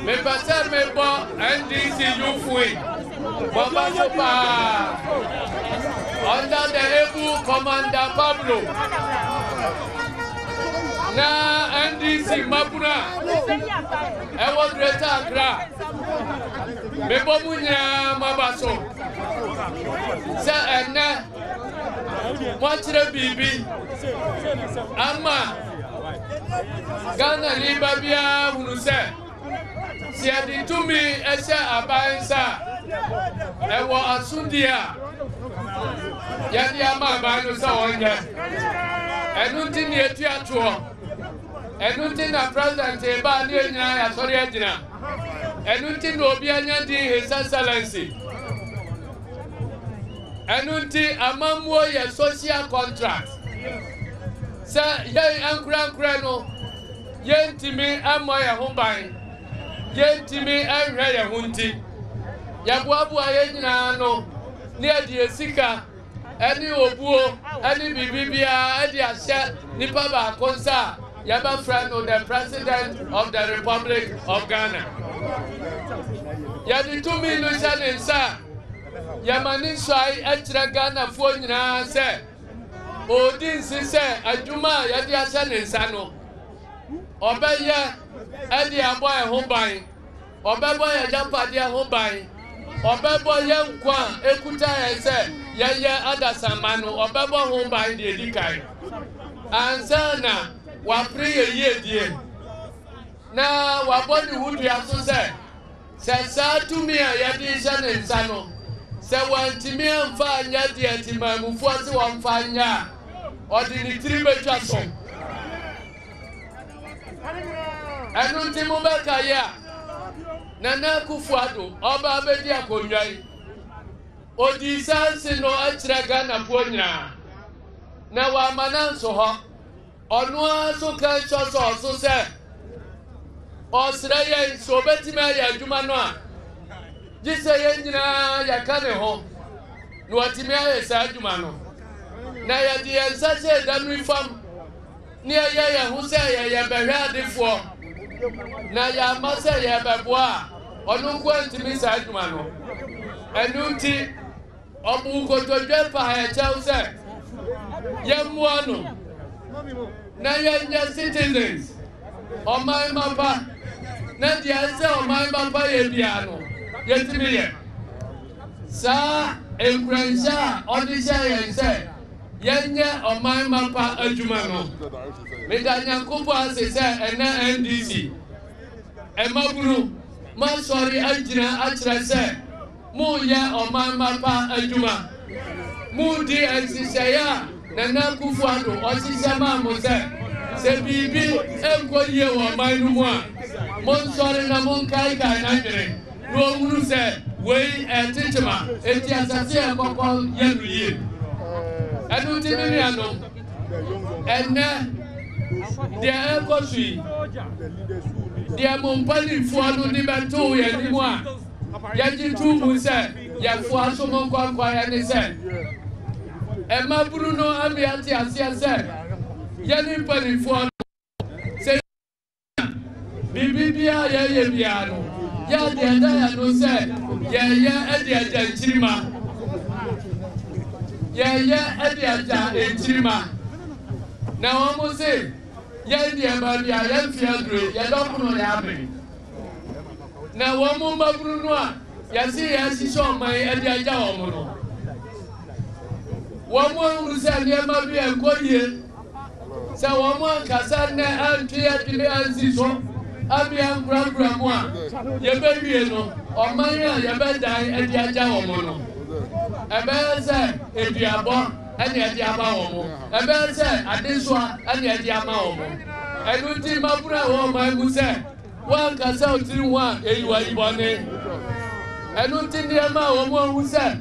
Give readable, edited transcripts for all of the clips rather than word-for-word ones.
Me passer me bon NDC Yufui. Baba Sopa. Under the able Commander Pablo. Na NDC Mapuna. I was Greater Accra. Me bomunya mabaso. Sa ene. Mwachire bibi. Ama. Ghana Libabia Munuse. Si adi tumi esha abansa ewo asundia yadi ama abanu sa wonye enunti ni etu atuo enunti na president eba ni enyina ya sori agina enunti no obi anya di his excellency enunti amamwo ye social contract sa ye ankura no ye ntimi ammo ye homban Yentimi enhwe ye hunti yabuabu aye nyina no ne adi esika eni obuo eni bibibia edi ahye nipa ba konsa yaba friend of the president of the Republic of Ghana yadi tumi no shanensa yamani swai ekira Ghana fo nyina se odin sise adwuma yadi ashanensa no obeye Edi abo e ho ban obebo ye japade e ho ban obebo ye nkwa ekuta ye se ye adasama no obebo ho ban de edikai ansana wa pray ye die na wa bodi wudu aso se sa tumi a ye di sha ne nsa no se wantimi amfa anya de atimamufu ase wamfa anya odi ni tiri betwa so Enunti mubeka ya Nana Kufuado Oba abedi akonwai Odi sansi no achira Ghana ponya Na wa mananso ho Onua so kan so se Osra ye so betime ya adwuma no a Gise ye nyina ya ka ne ho No atime ya sa adwuma no Na ya di ensa se danu fam Ni ya hu se ya behwe adefo na ya mase ye beboa onu kwantimi sa adwuma no enunti obu kotodwe pa ha chew se ye muo no na ye nya citizens o my mapa na dia se o my mapa ye bia no ye timi ye sa enkransha odisha ye se ye nya o my mapa adwuma no Medanya kupo asese ena NDC emaburu man sorry ajina achira se mu ya oman mapa adwuma mu di ensisaya na na kufu ado osise ma mo se bibi enkoye wo man nu mu a mon sorry na mon kai na ndere no munu se we etitima eti asase ekoko yenuye anu tinini ano enne dia ekosui dia mompali fuanu ni betu ye ni wa ya jitu mu se ya fu aso mo kwa ya ni se e maburu no ami ati asia se ya ni pali fuanu se bibibia ye bia no ya dia da ya no se ye edi aja nchirima ye edi aja nchirima na omo se ye die ba bia ye fiadre ye dokuno ya be na womo maburu no a ya si ya sisho man edi aja womo no womo urusa ne ma bia koye sa womo kasa ne antwe adile ansiso abia ngura mo a ye be wie no o man ya ye be dan edi aja womo no ebe se eduabo eni edi ama womo ebe se adesua eni edi ama womo enunti mabura wo mangu se wan kasa otiri wa eyiwa ibone enunti ndi ama womo hu se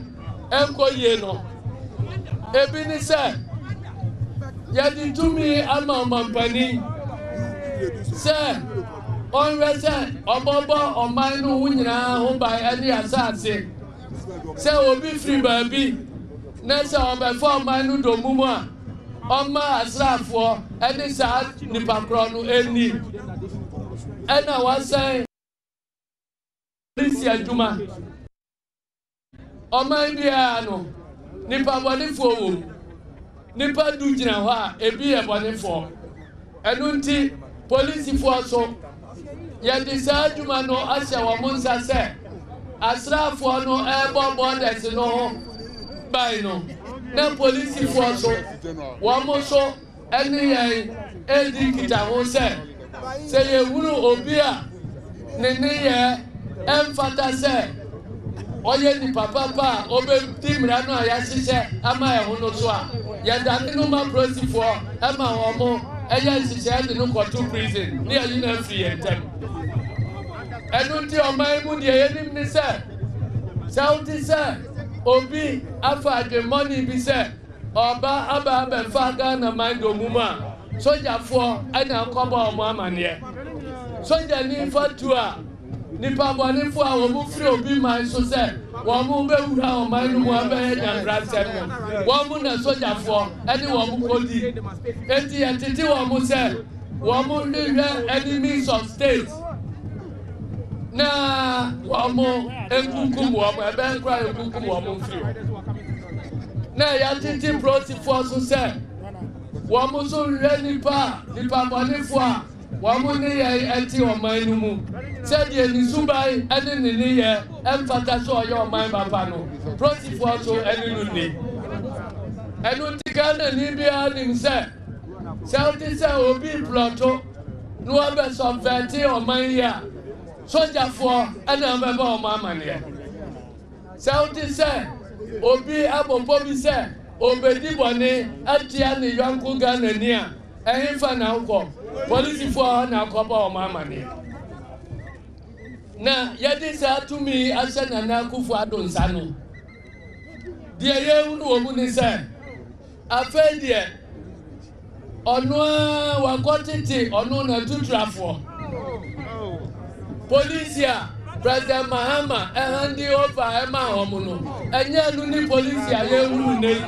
enkoye no ebi ni se yadi tumi ama mampani se on reset obobo on my no nyina ho by any asase say obi free baby na say obefo my no do mumu a oma asrafo any sa nipa kro no eni ena wasai polisi aduma oma bia no nipa bonefo wo nipa du gyina ho a ebi e bonefo enu nti polisi fo so ya de sa aduma no ahya wo monsa se asrafo no ebo borders no ho bai no na polisi fo so wo mo so eni yan edi kita ho se ye wuru obi a ne ye emfata se oye ni papa obe timra no ya sise ama e ho no so a ya da no ma polisi fo ama wo mo eya sise de no go to prison ni ayi na free entem enu ti o mai mu de ye nim ni se sauti se obi afa de money bi se oba aba be fa ga na mind omuma soja fo ana koba o mo amane soja ni fatua ni pabo ni fo a wo mu free obi man so se wo mu be wura o man mu abe na brasem wo mu na soja fo eni wo mu kodi enti entity wo mu se wo mu ni enemies of state na wo mu enkukum wo mu ebe nkra enkukum wo mu free na ya titi proti fo so se wo mu so re nipa bonefo a wo mu ni ye enti o man nu mu se de ni subai eni ni ye emfata so yo man papa no proti fo so eni nu ni enu ti kana ni bia ni se sauti se obi ploto no abe subverti o man ya soja fo ena be ba o ma mane sauti se obi abobo bi se obedi bone atia ne yanku Ghana ni a ehimfa na uko polisi fo na akoba o ma mane na yedi sa tumi asena na kufu adonsa no de ye unu omu ni se afedie ono wa kotiti ono na tutrafo polisia President Mahama handi over ema homuno enye nu ni polisia ye unu nei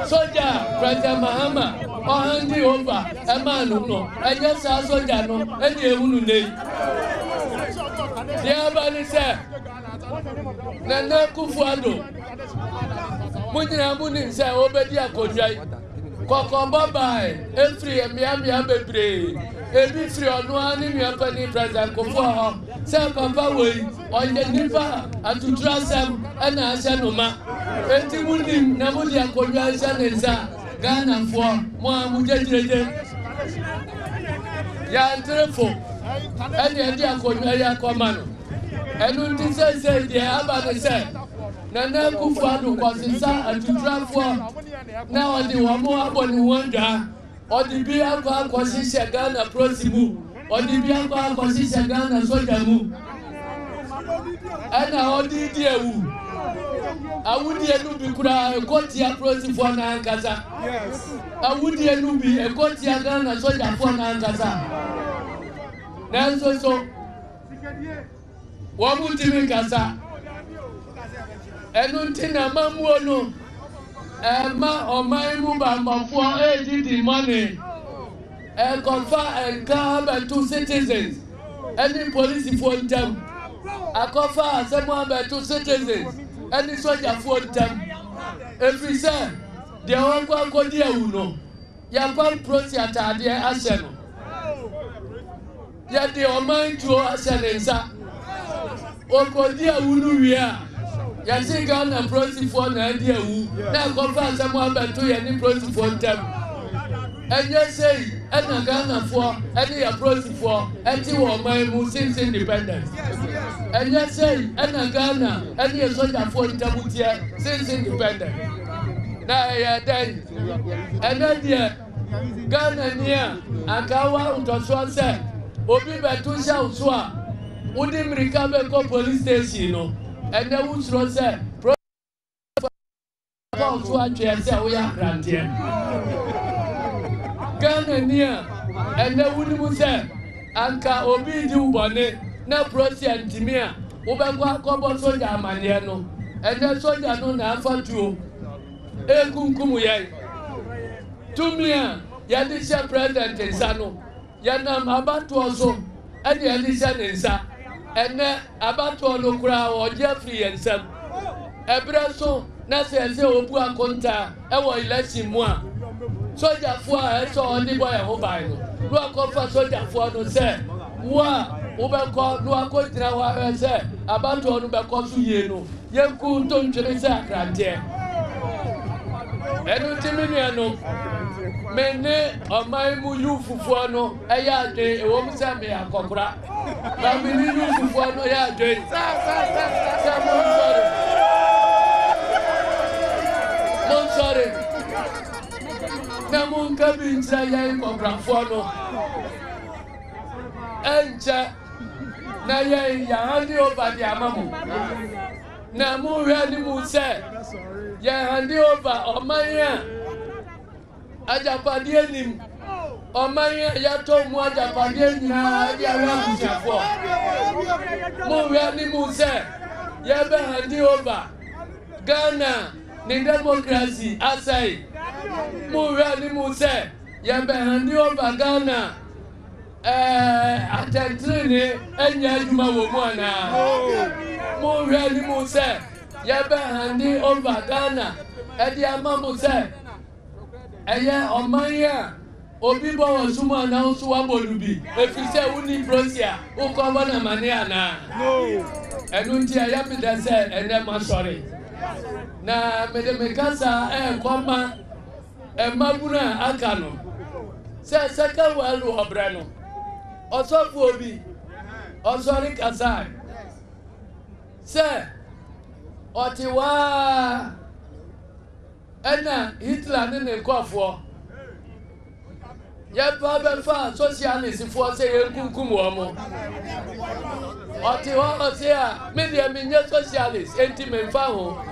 soja President Mahama handi over ema nu no enye sa soja no eni ewunu nei dia bani se na kufuado munyina muni se obedi akodwai kokomba bai efri emiamia bebre ebi free onu ani mi apani president kofo ho se papa we onye nipa atutura sam ana ase no ma enti munim na mudi akodwa ase nza Ghana fo mo amujejeje ya ntrefo eni edi akodwa ya komano enu nti se de aba ne se na kufu adu kwasisa atutura fo na odi wo mo aboni wonda odi bi akwa sise Ghana prosimu odi bi akwa sise Ghana soja mu ana odi di ewu awudi enu bi kura ekoti ya prosifo na ankasa awudi enu bi ekoti ya Ghana soja fo na ankasa na so wo mu timi kasa enu ntina mamuo no ma omai mu ba mbafo edidi money confer enka to citizens any police for them akofa asemo to citizens any soldier for them every say they won kwa kodi awuno ya pan prosi atade ase no ya de omai tuo ase nensa okodi awunu wi a ya se Ghana prosi for na ade awu na confer asemo to ya ni prosi for them enye say ena Ghana for any ya prosi for enti wo mai mu since independence enye say ena Ghana any ya soldier for tabutie since independence na ya dai ena dia Ghana nia akawa utoso se obi betu sha uso a udi mrika be ko police station no ena usro se pro so atwe se wo ya grantie Ghana nia ena wuni mu se anka obi di ubone na prosia ntimia wobekwa akobo soja amane no ene soja no na afatuo ekunkum ye tumia ya disha president nsano ya nam abatu so ene ya disha nsa ene abatu no kura o Jeffrey ensam ebre so na se obu akonta ewo election mu a soja fo a eso oni boy ho bai no lo akofa soja fo no se wa ubeko lo akodira wa se abatu no beko su ye no yenku ntontwere se akrante enu timini no mene omaimu yufufu no eya ade ewo mse me akokora ba mini yufufu no ya ade sorry na munka bintra ya ikografo no enche na ya handi over the amamu na mu hwani mu se ya handi over omanya ajapade nim omanya ya to mu ajapade nyina ya rabushafo mu hwani mu se ya be handi over Ghana ni democracy asai mu hwani mu se ya be handi over Ghana atentine enya adwuma wo mu ana mu hwani mu se ya be handi over Ghana edi amamu se eye omanya obi bo wosuma na nso wa bolubi efise uni prosia ukoba na mane ana enu ntia ya bida se ene ma sorry na medemekasa koma mabuna akano se seka walu obrano osofu obi osori kasai se otiwa ena Hitler ne nkofo ya baba fa socialist fo se yenkunkum wo mo otiwa ose a media minye socialist enti menfa ho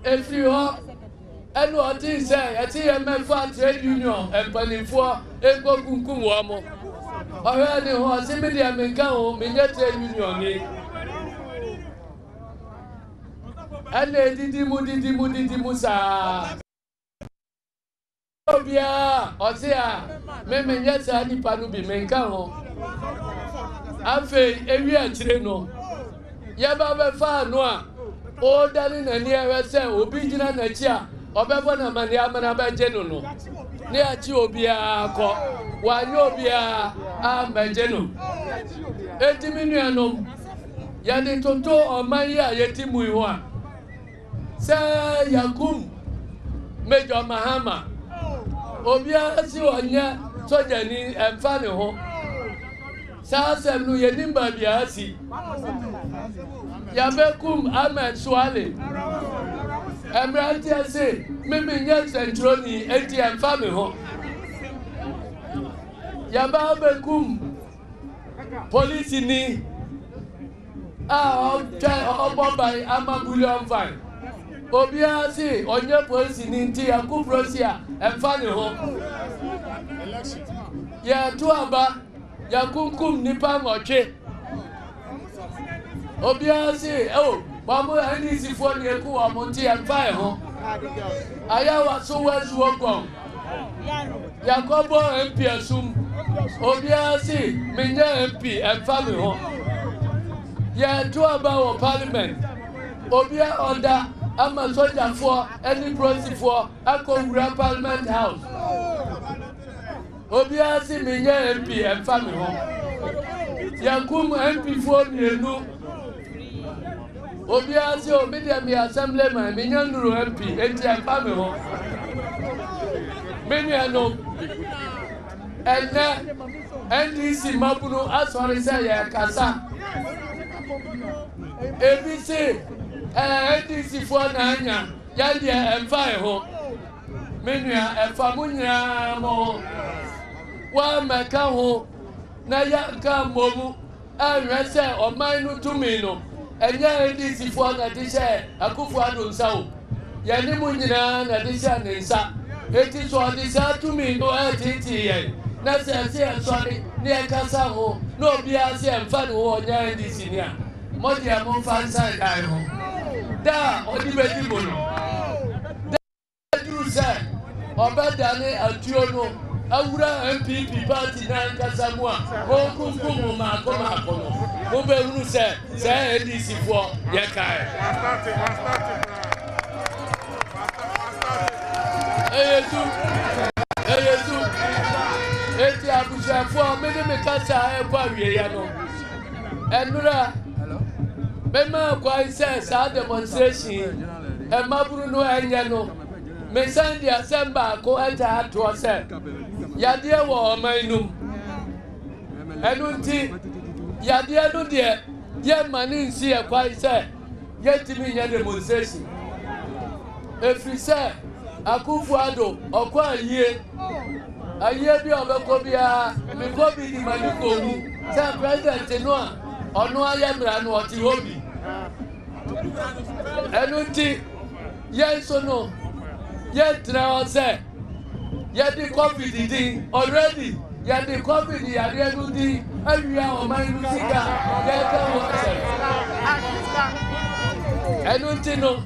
efi ho enu oti se eti ye menfa trade union empanifo enkunkum wo mo ohe ni ho se media menka ho minye trade union ni ane didimu sa obia osia meme nyesa ni panu bi menka ho afi ewi akire no ya ba be fa no a o dani na ni ewe se obi gina na chi a obebo na mani amana ba je no ni achi obia ko wa nyo obia a meje no etimi nuanom ya ni tonto o mani a yetimu iho a sa yakum Major Mahama obia si onya soja ni emfa ne ho sa semnu yenimba bia si ya bekum Ahmed Swale emranti ase mimi nya centroni enti emfa me ho ya ba bekum police ni obobai amabulion fine obia si onye police ni nti akuprosia emfa ne ho ya tuaba ya kunkum nipa ngoche obia si mamu NDC fo ni eku omonti emfa ho aya waso wazu ogbon Yakobo MP asum obia si menya MP emfa me ho ya tuaba wo parliament obia onda ama soja for any proxy for akowura Parliament House obia si menya MP emfa me ho yakum MP for nienu obia si o media mi assemblyman menya nduru MP enti emfa me ho menya no ene NDC mabunu asori se ya kasa ebisi NDC for na anya ya de emfa ho menua emfa munya mo wa meka ho na ya ka momu anwe se oman no tumi no enya NDC for na de se akufu ado nsawo ya ni mu nyina na de se ne nsa eti so de sa tumi no atiti ye na se sorry ne kasa ho no bia se emfa ne ho nya NDC ni a mo dia mo fa inside dai ho da odi bedi mo no da duru se obeda ne atuo no awura MPP party na kasa mu a ho kunkum ma akoma akono mo be hunu se NDC fo ye kai Eyesu eti abushafo me de me kasa e kwa wie ya no enura mema kwa ise sa demonstration e maburu no enya no me send assembly ko eta ato se yade wo omanum enunti yade no de ye mani nsi e kwa ise yetimi nya demonstration efrise Akufuado okwa aye bi obeko bia mi ko bi di maniko wu say president no a ono ayamra no oti hobi enuti yenso no yentra o say ye di covid din already ye di covid ya re nu di awia o man nu sika ye ka wo say enuti no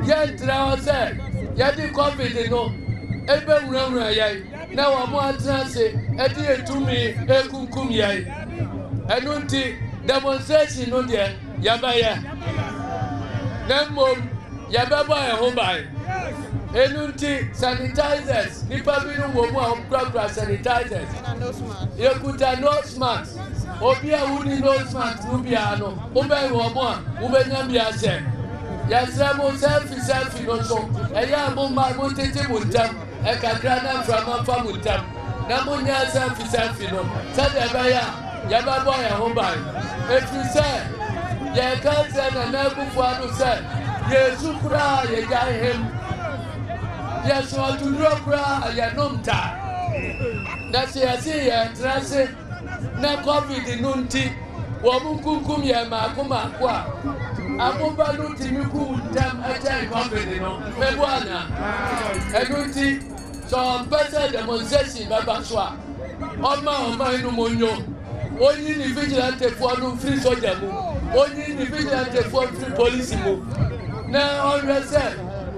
yentra o say yadi covid no ebe nwura yai na wa mo atrase edi etumi ekunkum yai enunti demonstration no de yabaya nemmom yababa e ho bai enunti sanitizers nipa bi no wo mo a sanitizers yekuta nose mask obi a wuni nose mask no bia no obe wo mo a wo be nya bia se yasemo selfie no so eya mo ma mo tete mo ntam e kakra na frama fa mo ntam na mo nya selfie no sada ba ya ba bo ya ho bai e fi se ye ka se na kufu anu se Yesu kura ye ja him Yesu atudro kura ya nomta na se ye trase na covid nunti wo mu kunkum ye ma akoma kwa Abumba no timiku ntam acha company no mebuana enunti so better demonstration baba so a oma inu monyo onyi ni vigilante fo no free soldier mu onyi ni vigilante fo free police mu na onrese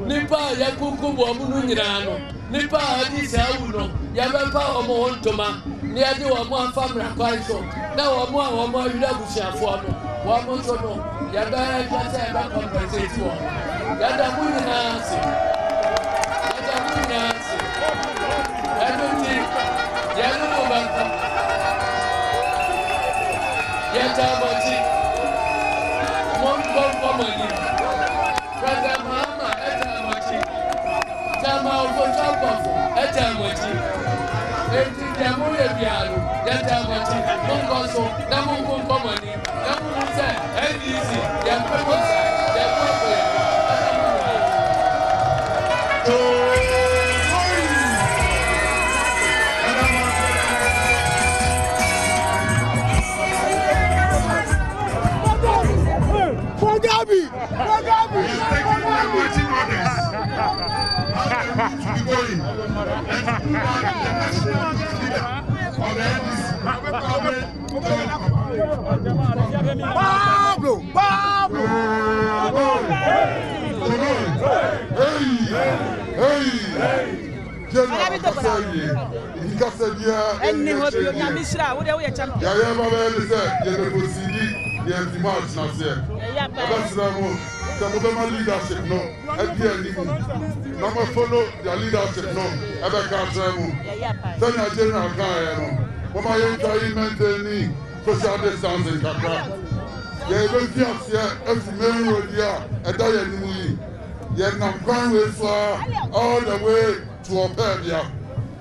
nipa ya kuku bo mu no nyina no nipa adi sa wu no ya bepa omo ontoma ni adi wo mo afamra kwan so na wo mo awira busiafo no wo mo so no ya ba just ba compensate you ya da munasi ya nuti ya no ba ya ta boti mon komoni brother mama eta moti tama ofo eta moti enti ya mo ye biaru ya ta moti mon goso na mon komoni na mon se NDC ya pemosa ya popo ya Pablo! Leadership no, follow their leadership no, general guy, social distancing kakra. Ye go fias here every main road here e da ye nimu yi. Ye nam kwan we far all the way to Opebia.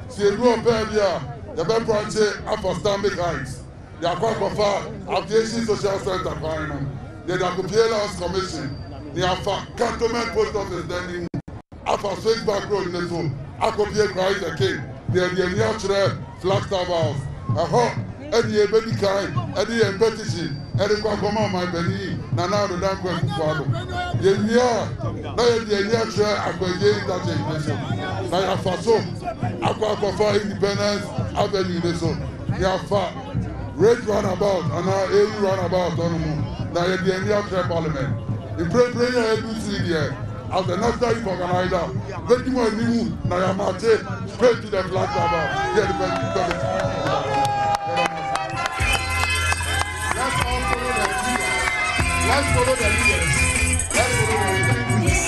Si e do Opebia, the be branch after Stanbic Heights. They are quite far Aviation Social Center kwan. They da Jubilee House Commission. They are for Cantonment Post Office then after Switchback Road in the zone. Akopie Christ the King. They are near Flagstaff House. Eddie baby kai, Eddie and petition, Eddie Quacoma, my Benny, Nana, the Danquin father. Ye near, no, ye near share, I could get that nation. Now, Faso, Aquacofa independence, Avenue this one. Yeah, far. Red runabout and now AU runabout on the moon. Now you're the India Parliament. In prayer, I do see there. As the national youth organizer, very much new. Now you're marching straight to the flag tower. Get the best. Let's all follow the leaders. Let's follow the leaders. Let's follow the leaders.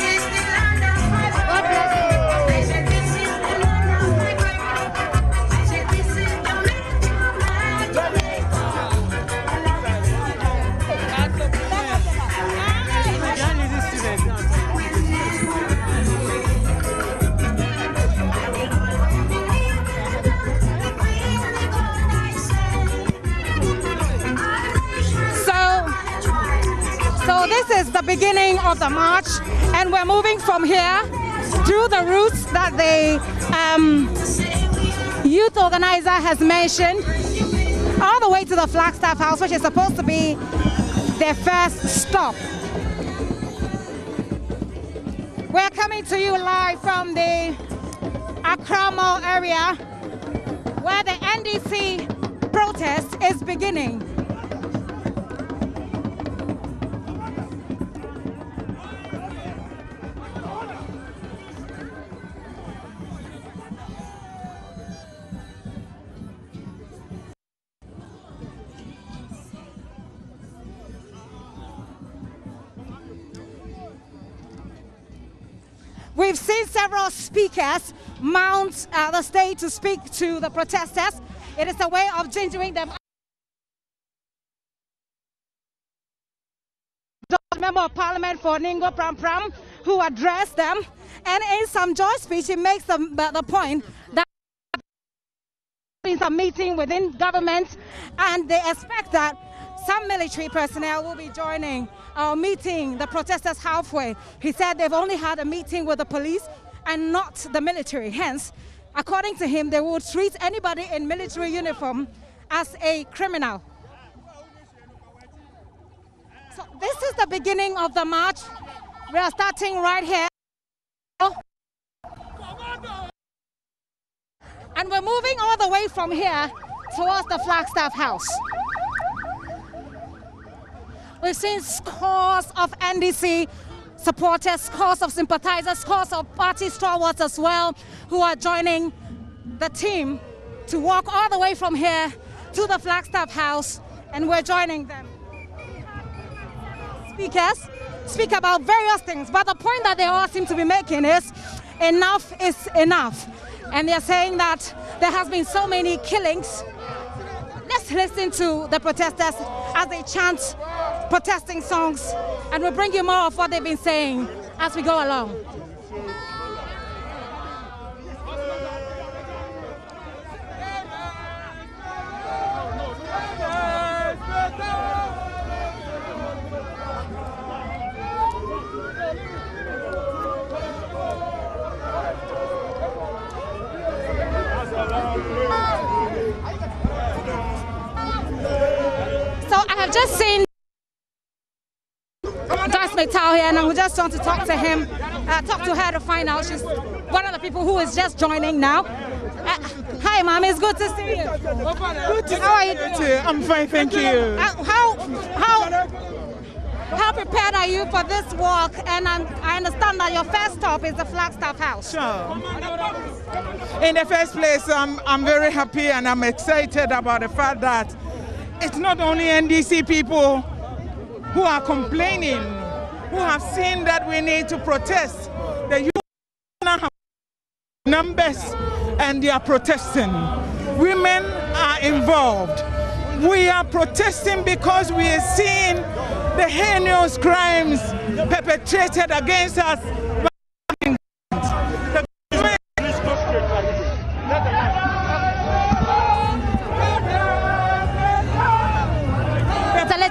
So this is the beginning of the march, and we're moving from here through the routes that the youth organizer has mentioned, all the way to the Flagstaff House, which is supposed to be their first stop. We're coming to you live from the Accra Mall area, where the NDC protest is beginning. We've seen several speakers mount the stage to speak to the protesters. It is a way of gingering them. Member of Parliament for Ningo Pram Pram, who addressed them, and in some joint speech, he makes the point that in some meeting within government, and they expect that some military personnel will be joining or meeting the protesters halfway. He said they've only had a meeting with the police and not the military. Hence, according to him, they would treat anybody in military uniform as a criminal. So this is the beginning of the march. We are starting right here. And we're moving all the way from here towards the Flagstaff House. We've seen scores of NDC supporters, scores of sympathizers, scores of party stalwarts as well, who are joining the team to walk all the way from here to the Flagstaff House, and we're joining them. Speakers speak about various things, but the point that they all seem to be making is enough is enough. And they're saying that there has been so many killings. Let's listen to the protesters as they chant protesting songs, and we'll bring you more of what they've been saying as we go along. So I have just seen Tao here, and I just want to talk to him, talk to her to find out. She's one of the people who is just joining now. Hi, Mom. It's good to see you. Good to how are you doing? I'm fine, thank you. How prepared are you for this walk? And I understand that your first stop is the Flagstaff House. Sure. In the first place, I'm very happy and I'm excited about the fact that it's not only NDC people who are complaining, who have seen that we need to protest. The youth have numbers and they are protesting. Women are involved. We are protesting because we are seeing the heinous crimes perpetrated against us.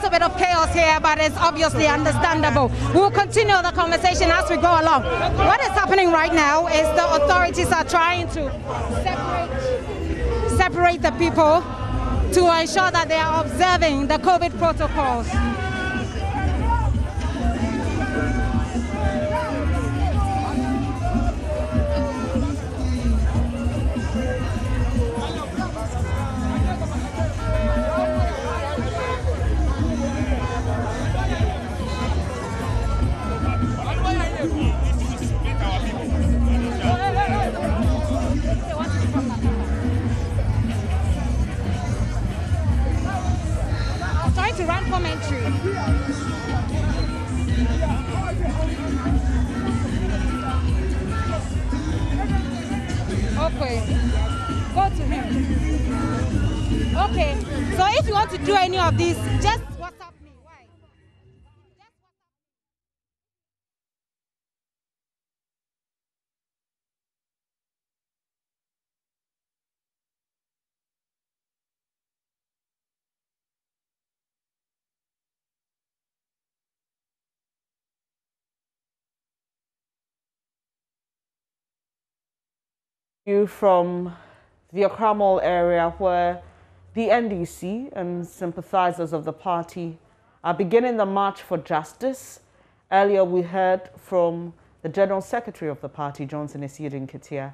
Bit of chaos here, but it's obviously understandable. We'll continue the conversation as we go along. What is happening right now is the authorities are trying to separate the people to ensure that they are observing the COVID protocols. to run commentary. Okay, go to him. Okay, so if you want to do any of these, just WhatsApp me. Why? You from the Accra Mall area, where the NDC and sympathizers of the party are beginning the March for Justice. Earlier we heard from the General Secretary of the party, Johnson Nketia,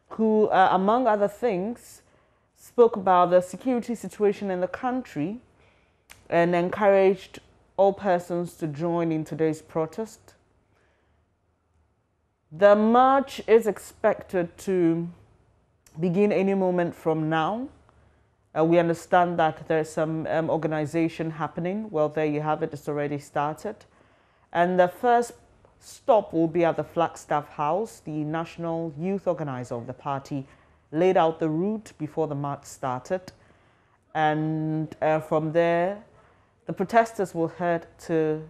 who, among other things, spoke about the security situation in the country and encouraged all persons to join in today's protest. The march is expected to begin any moment from now. We understand that there's some organization happening. Well, there you have it, it's already started. And the first stop will be at the Flagstaff House. The national youth organizer of the party laid out the route before the march started. And from there, the protesters will head to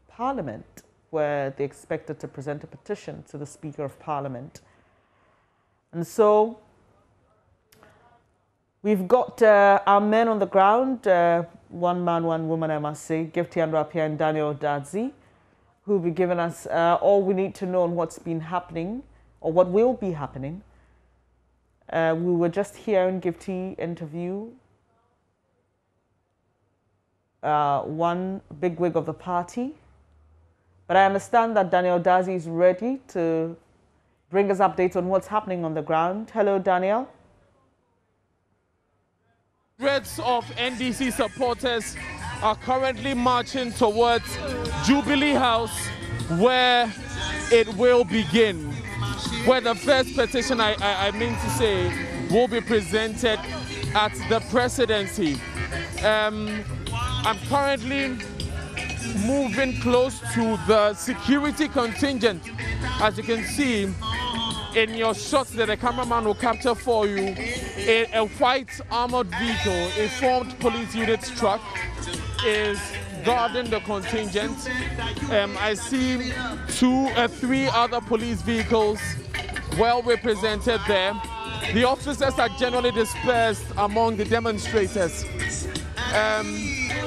Parliament, where they expected to present a petition to the Speaker of Parliament. And so we've got our men on the ground, one man, one woman, I must say, Gifty Andrapia and Daniel Dadzi, who will be giving us all we need to know on what's been happening or what will be happening. We were just hearing Gifty interview one bigwig of the party. But I understand that Daniel Dazi is ready to bring us updates on what's happening on the ground. Hello, Daniel. Hundreds of NDC supporters are currently marching towards Jubilee House, where it will begin, where the first petition, I mean to say, will be presented at the presidency. I'm currently moving close to the security contingent. As you can see in your shots that the cameraman will capture for you, a white armored vehicle, a formed police unit's truck, is guarding the contingent. I see three other police vehicles well represented there. The officers are generally dispersed among the demonstrators.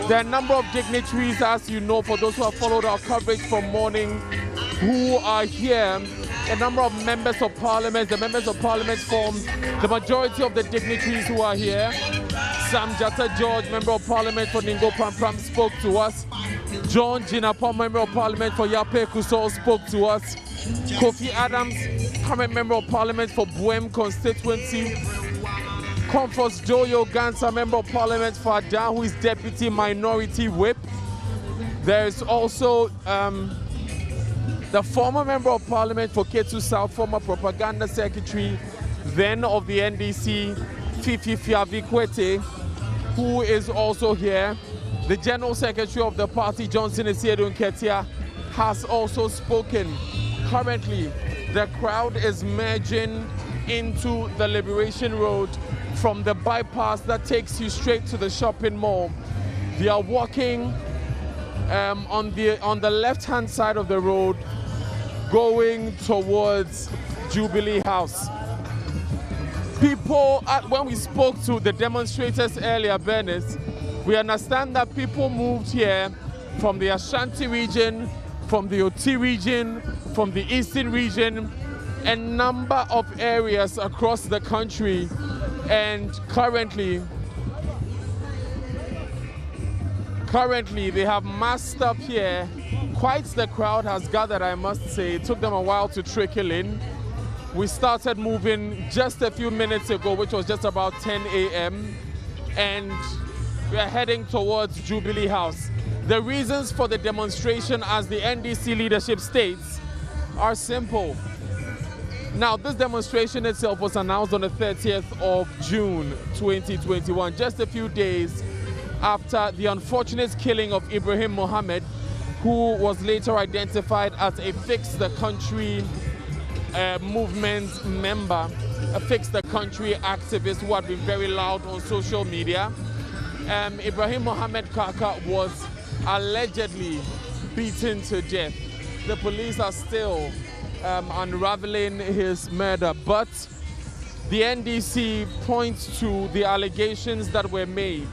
There are a number of dignitaries, as you know, for those who have followed our coverage from morning, who are here. A number of members of parliament. The members of parliament form the majority of the dignitaries who are here. Sam Jata George, member of parliament for Ningo Pram, spoke to us. John Jinapon, member of parliament for Yape Kusol, spoke to us. Kofi Adams, current member of parliament for Buem constituency. Comforts Joyo Gansa, member of parliament for Adan, who is deputy minority whip. There is also the former member of parliament for Ketu South, former propaganda secretary, then of the NDC, Fifi Fiavikwete, who is also here. The general secretary of the party, Johnson Nketia, has also spoken. Currently, the crowd is merging into the Liberation Road from the bypass that takes you straight to the shopping mall. They are walking on the left-hand side of the road, going towards Jubilee House. People, when we spoke to the demonstrators earlier, Bernice, we understand that people moved here from the Ashanti region, from the Oti region, from the Eastern region, a number of areas across the country. And currently they have massed up here. Quite the crowd has gathered, I must say. It took them a while to trickle in. We started moving just a few minutes ago, which was just about 10 a.m. And we are heading towards Jubilee House. The reasons for the demonstration, as the NDC leadership states, are simple. Now, this demonstration itself was announced on the 30th of June, 2021, just a few days after the unfortunate killing of Ibrahim Mohammed, who was later identified as a Fix the Country movement member, a Fix the Country activist who had been very loud on social media. Ibrahim Mohammed Kaka was allegedly beaten to death. The police are still unraveling his murder, but the NDC points to the allegations that were made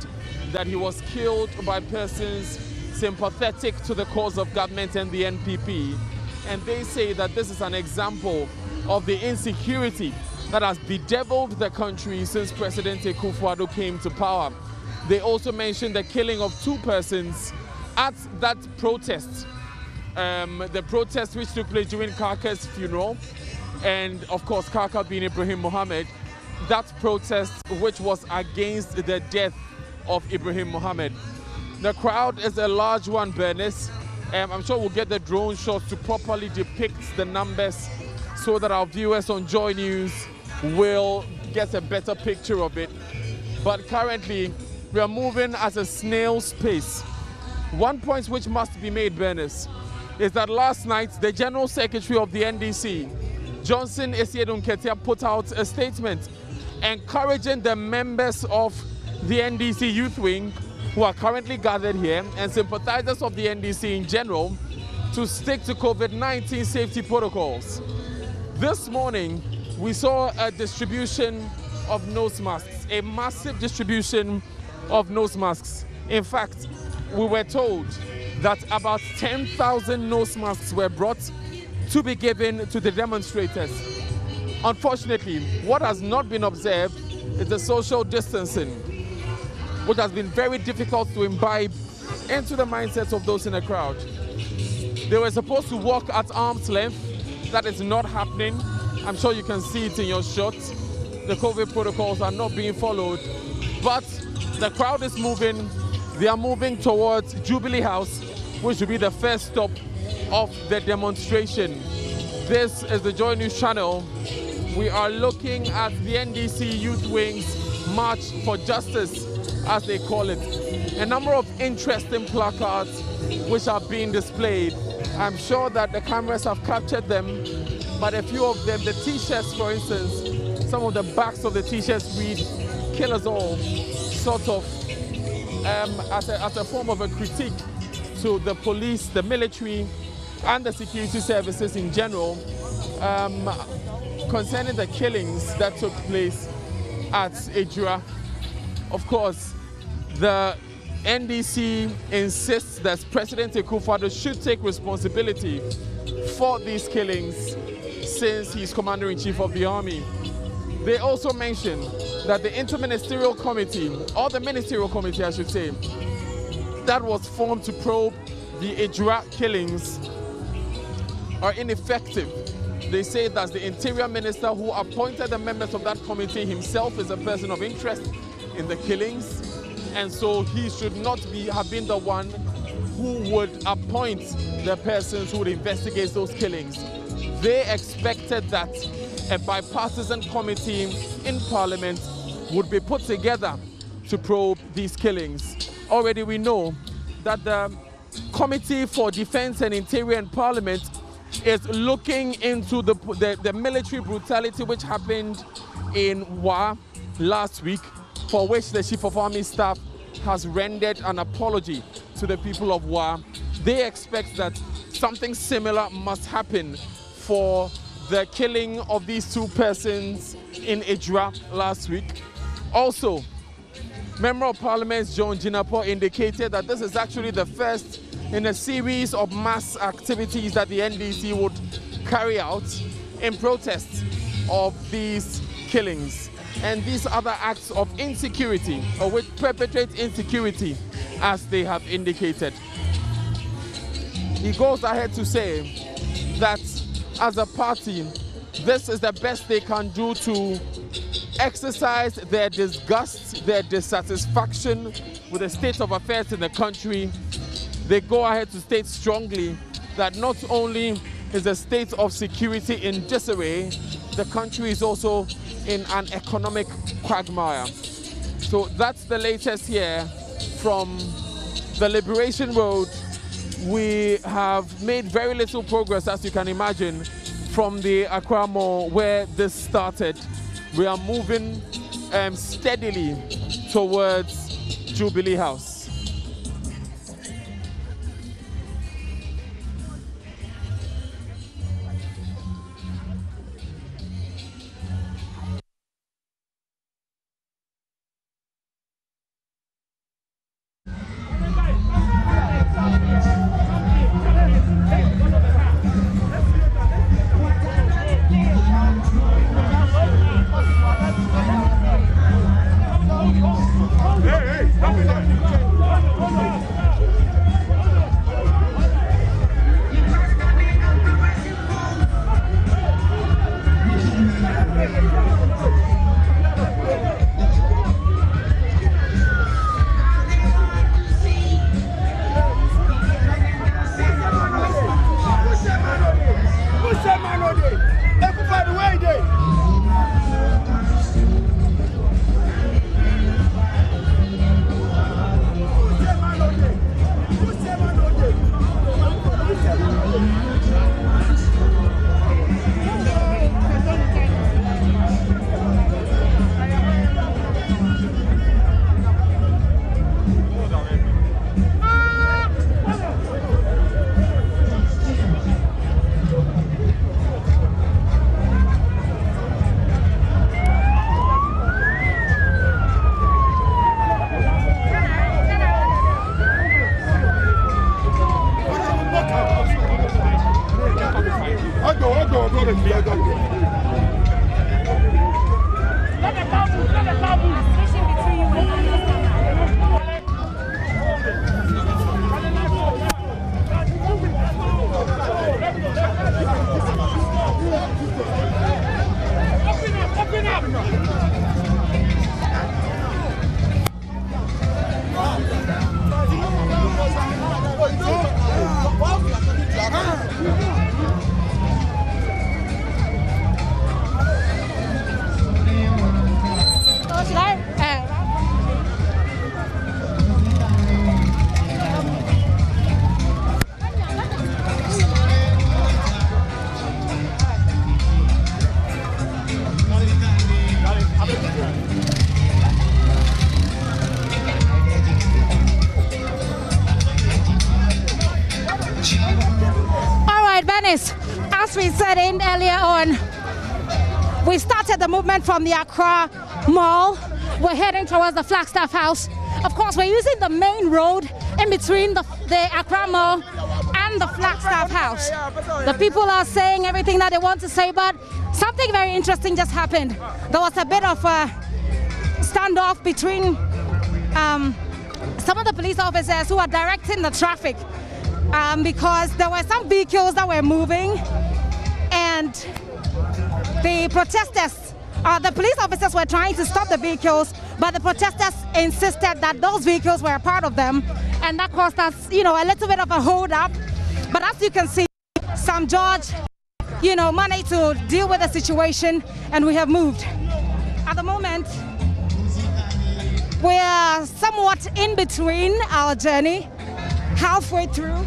that he was killed by persons sympathetic to the cause of government and the NPP. And they say that this is an example of the insecurity that has bedeviled the country since President Akufo-Addo came to power. They also mentioned the killing of 2 persons at that protest. The protest which took place during Kaka's funeral, and of course Kaka being Ibrahim Mohammed, that protest which was against the death of Ibrahim Mohammed. The crowd is a large one, Bernice. I'm sure we'll get the drone shots to properly depict the numbers so that our viewers on JoyNews will get a better picture of it. But currently, we are moving at a snail's pace. One point which must be made, Bernice, is that last night, the General Secretary of the NDC, Johnson Esiedun Ketia, put out a statement encouraging the members of the NDC Youth Wing who are currently gathered here and sympathizers of the NDC in general to stick to COVID-19 safety protocols. This morning, we saw a distribution of nose masks, a massive distribution of nose masks. In fact, we were told that about 10,000 nose masks were brought to be given to the demonstrators. Unfortunately, what has not been observed is the social distancing, which has been very difficult to imbibe into the mindsets of those in the crowd. They were supposed to walk at arm's length. That is not happening. I'm sure you can see it in your shots. The COVID protocols are not being followed, but the crowd is moving. They are moving towards Jubilee House, which will be the first stop of the demonstration. This is the JoyNews channel. We are looking at the NDC Youth Wing's March for Justice, as they call it. A number of interesting placards which are being displayed. I'm sure that the cameras have captured them, but a few of them, the t-shirts for instance, some of the backs of the t-shirts read, "Kill us all," sort of as a form of a critique to the police, the military, and the security services in general concerning the killings that took place at Ejura. Of course, the NDC insists that President Akufo-Addo should take responsibility for these killings since he's Commander-in-Chief of the Army. They also mentioned that the Interministerial Committee, or the Ministerial Committee I should say, that was formed to probe the Ejura killings are ineffective. They say that the Interior Minister who appointed the members of that committee himself is a person of interest in the killings, and so he should not have been the one who would appoint the persons who would investigate those killings. They expected that a bipartisan committee in Parliament would be put together to probe these killings. Already we know that the Committee for Defense and Interior in Parliament is looking into the military brutality which happened in Wa last week, for which the Chief of Army Staff has rendered an apology to the people of Wa. They expect that something similar must happen for the killing of these 2 persons in Ejura last week. Also, Member of Parliament John Jinapo indicated that this is actually the first in a series of mass activities that the NDC would carry out in protest of these killings and these other acts of insecurity, or which perpetrate insecurity, as they have indicated. He goes ahead to say that as a party, this is the best they can do to exercise their disgust, their dissatisfaction with the state of affairs in the country. They go ahead to state strongly that not only is the state of security in disarray, the country is also in an economic quagmire. So that's the latest here from the Liberation Road, we have made very little progress, as you can imagine, from the Accra Mall where this started. We are moving steadily towards Jubilee House. As we said in earlier on, we started the movement from the Accra Mall. We're heading towards the Flagstaff House. Of course, we're using the main road in between the Accra Mall and the Flagstaff House. The people are saying everything that they want to say, but something very interesting just happened. There was a bit of a standoff between some of the police officers who are directing the traffic because there were some vehicles that were moving, and the protesters, the police officers were trying to stop the vehicles, but the protesters insisted that those vehicles were a part of them, and that caused us, a little bit of a hold up. But as you can see, Sam George, managed to deal with the situation, and we have moved. At the moment, we are somewhat in between our journey, halfway through,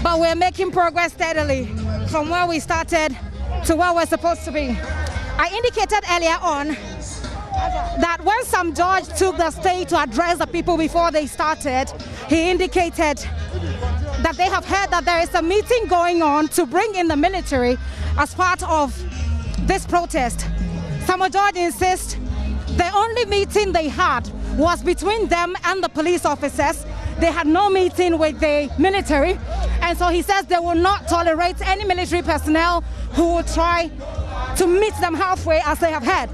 but we're making progress steadily from where we started to where we're supposed to be. I indicated earlier on that when Sam George took the stage to address the people before they started, he indicated that they have heard that there is a meeting going on to bring in the military as part of this protest. Sam George insists the only meeting they had was between them and the police officers. They had no meeting with the military, and so he says they will not tolerate any military personnel who will try to meet them halfway, as they have had.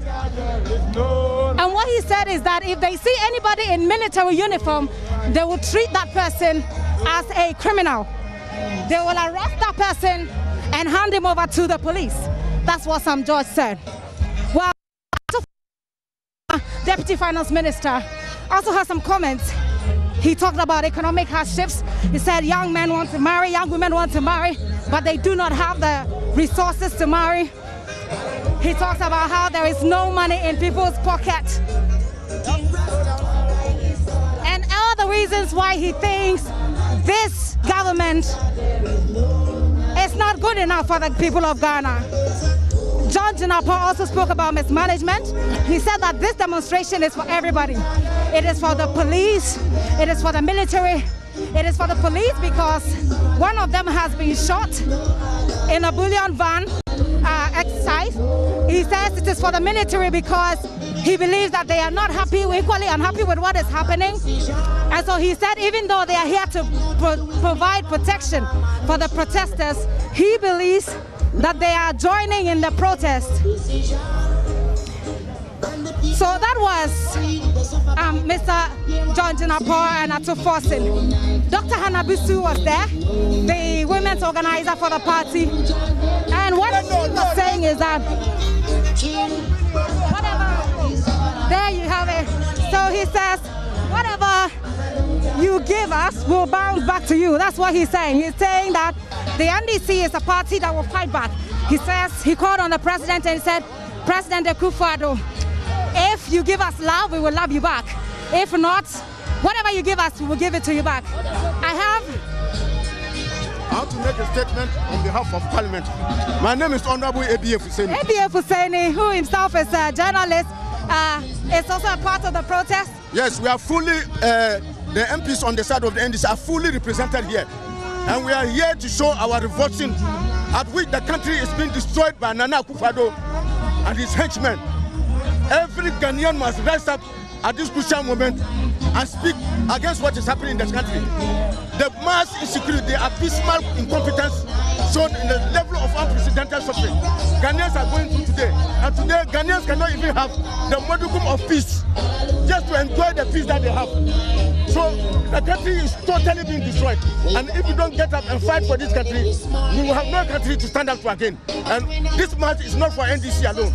And what he said is that if they see anybody in military uniform, they will treat that person as a criminal. They will arrest that person and hand him over to the police. That's what Sam George said. Well, Deputy Finance Minister also has some comments. He talked about economic hardships. He said young men want to marry, young women want to marry, but they do not have the resources to marry. He talks about how there is no money in people's pocket. reasons why he thinks this government is not good enough for the people of Ghana. John Jinapor also spoke about mismanagement. He said that this demonstration is for everybody. It is for the police, it is for the military, it is for the police because one of them has been shot in a bullion van exercise. He says it is for the military because he believes that they are not happy, equally unhappy with what is happening. And so he said even though they are here to provide protection for the protesters, he believes that they are joining in the protest. So that was Mr. John Jinapor and Ato Forsin. Dr. Hanabisu was there, the women's organizer for the party. And what he was saying is that, whatever, there you have it. So he says, whatever you give us will bounce back to you. That's what he's saying. He's saying that the NDC is a party that will fight back. He says, he called on the president and he said, President Akufo-Addo, if you give us love, we will love you back. If not, whatever you give us, we will give it to you back. I want to make a statement on behalf of Parliament. My name is Honorable A.B.A. Fuseni. A.B.A. Fuseni, who himself is a journalist, is also a part of the protest. Yes, we are fully, the MPs on the side of the NDC are fully represented here. And we are here to show our revulsion at which the country is being destroyed by Nana Akufo-Addo and his henchmen. Every Ghanaian must rise up at this crucial moment and speak against what is happening in this country. The mass insecurity, the abysmal incompetence shown in the level of unprecedented suffering Ghanaians are going through today. And today, Ghanaians cannot even have the modicum of peace, just to enjoy the peace that they have. So the country is totally being destroyed. And if we don't get up and fight for this country, we will have no country to stand up to again. And this march is not for NDC alone.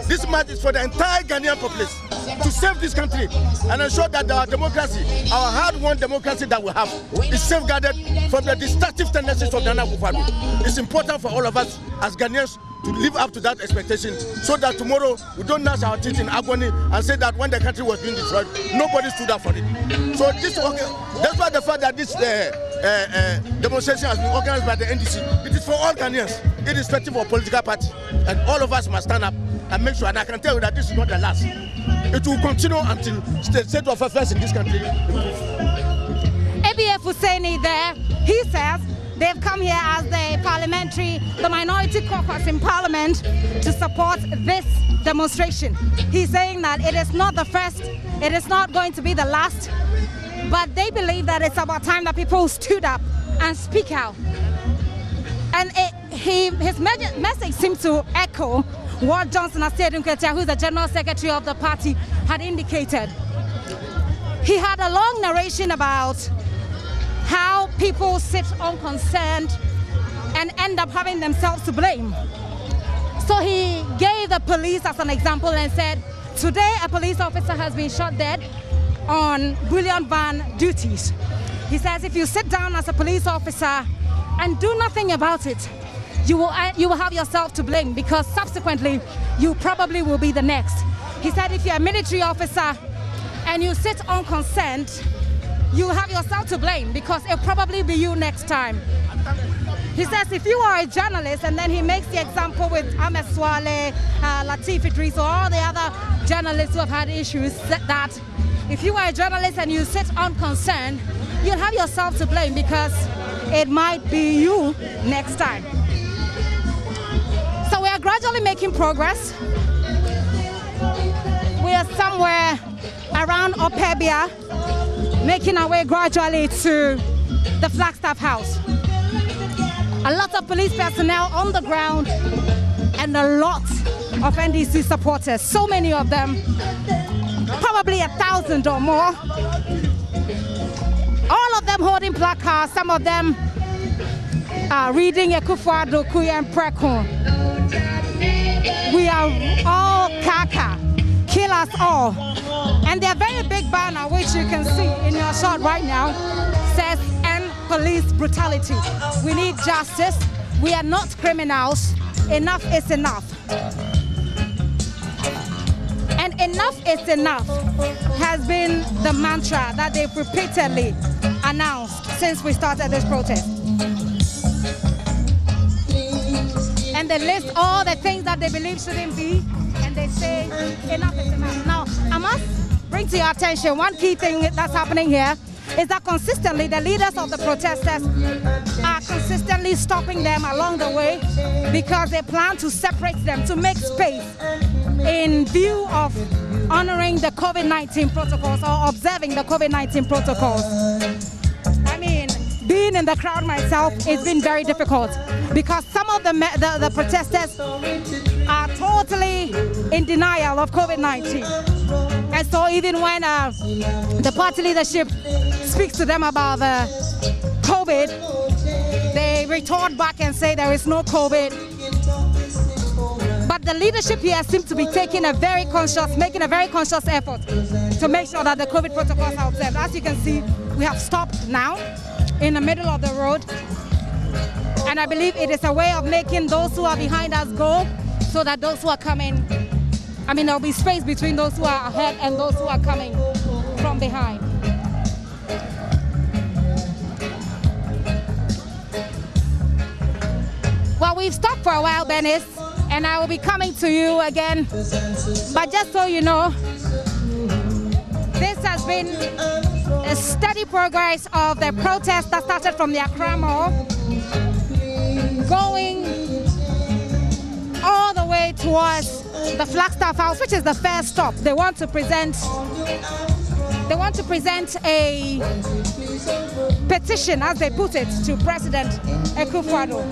This march is for the entire Ghanaian populace to save this country and ensure that our democracy, our hard-won democracy that we have, is safeguarded from the destructive tendencies of Nana Akufo-Addo. It's important for all of us as Ghanaians to live up to that expectation so that tomorrow we don't gnash our teeth in agony and say that when the country was being destroyed, nobody stood up for it. So this, that's why the fact that this demonstration has been organized by the NDC, it is for all Ghanaians, irrespective of political party. And all of us must stand up and make sure, and I can tell you that this is not the last. It will continue until the state of affairs in this country improves. A.B.A. Fuseni there, he says, they've come here as the minority caucus in Parliament to support this demonstration. He's saying that it is not the first, it is not going to be the last, but they believe that it's about time that people stood up and speak out. And his message seems to echo what Johnson Asiedu-Nketia, who is the General Secretary of the party, had indicated. He had a long narration about how people sit unconcerned and end up having themselves to blame. So he gave the police as an example and said, today a police officer has been shot dead on bullion van duties. He says if you sit down as a police officer and do nothing about it, you will have yourself to blame because subsequently you probably will be the next. He said if you're a military officer and you sit unconcerned, you have yourself to blame because it'll probably be you next time. He says if you are a journalist, and then he makes the example with Ahmed Swale, Latif Idris, or all the other journalists who have had issues, that if you are a journalist and you sit unconcerned, you'll have yourself to blame because it might be you next time. So we are gradually making progress. We are somewhere around Opebia, making our way gradually to the Flagstaff House. A lot of police personnel on the ground and a lot of NDC supporters, so many of them, probably 1,000 or more. All of them holding placards, some of them reading Akufo-Addo, Kuya and Preko. We are all Kaka, kill us all. And their very big banner, which you can see in your shot right now, says end police brutality. We need justice. We are not criminals. Enough is enough. And enough is enough has been the mantra that they've repeatedly announced since we started this protest. And they list all the things that they believe shouldn't be, and they say enough is enough. Now, I must bring to your attention one key thing that's happening here is that consistently the leaders of the protesters are consistently stopping them along the way because they plan to separate them, to make space in view of honoring the COVID-19 protocols or observing the COVID-19 protocols. I mean, being in the crowd myself, it's been very difficult because some of the protesters are totally in denial of COVID-19. And so even when the party leadership speaks to them about the COVID, they retort back and say there is no COVID. But the leadership here seems to be making a very conscious effort to make sure that the COVID protocols are observed. As you can see, we have stopped now in the middle of the road. And I believe it is a way of making those who are behind us go so that those who are coming, I mean, there'll be space between those who are ahead and those who are coming from behind. Well, we've stopped for a while, Benis, and I will be coming to you again. But just so you know, this has been a steady progress of the protest that started from the Accra Mall, going all the way towards the Flagstaff House, which is the first stop. They want to present a petition, as they put it, to President Akufo-Addo.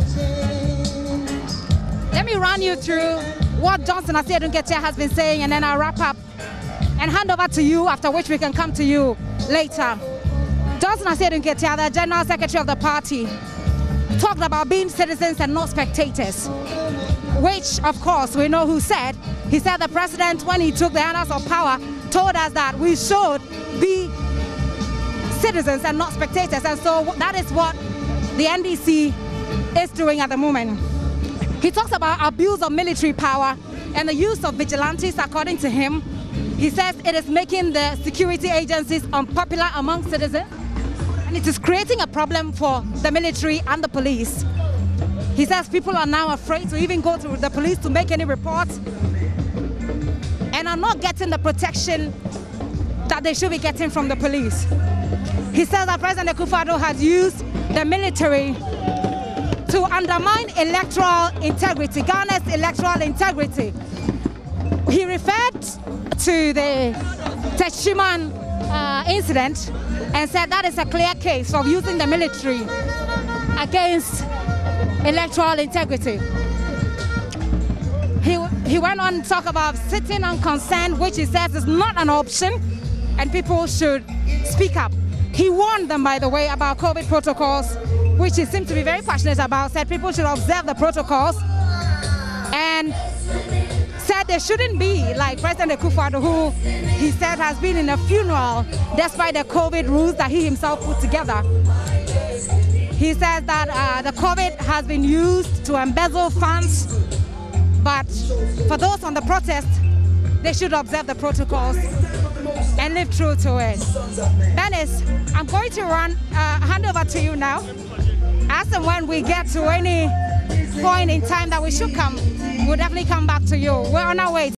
Let me run you through what Johnson Asiedu-Nketia has been saying, and then I'll wrap up and hand over to you, after which we can come to you later. Johnson Asiedu-Nketia, the General Secretary of the party, talked about being citizens and not spectators, which, of course, we know who said. He said the president, when he took the honors of power, told us that we should be citizens and not spectators. And so that is what the NDC is doing at the moment. He talks about abuse of military power and the use of vigilantes, according to him. He says it is making the security agencies unpopular among citizens, and it is creating a problem for the military and the police. He says people are now afraid to even go to the police to make any reports and are not getting the protection that they should be getting from the police. He says that President Akufo-Addo has used the military to undermine electoral integrity, Ghana's electoral integrity. He referred to the Teshiman incident and said that is a clear case of using the military against electoral integrity. He went on to talk about sitting unconcerned, which he says is not an option, and people should speak up. He warned them, by the way, about COVID protocols, which he seemed to be very passionate about, said people should observe the protocols, and said they shouldn't be like President Akufo-Addo, who he said has been in a funeral despite the COVID rules that he himself put together. He says that the COVID has been used to embezzle funds, but for those on the protest, they should observe the protocols and live true to it. Dennis, I'm going to hand over to you now. As and when we get to any point in time that we should come, we'll definitely come back to you. We're on our way.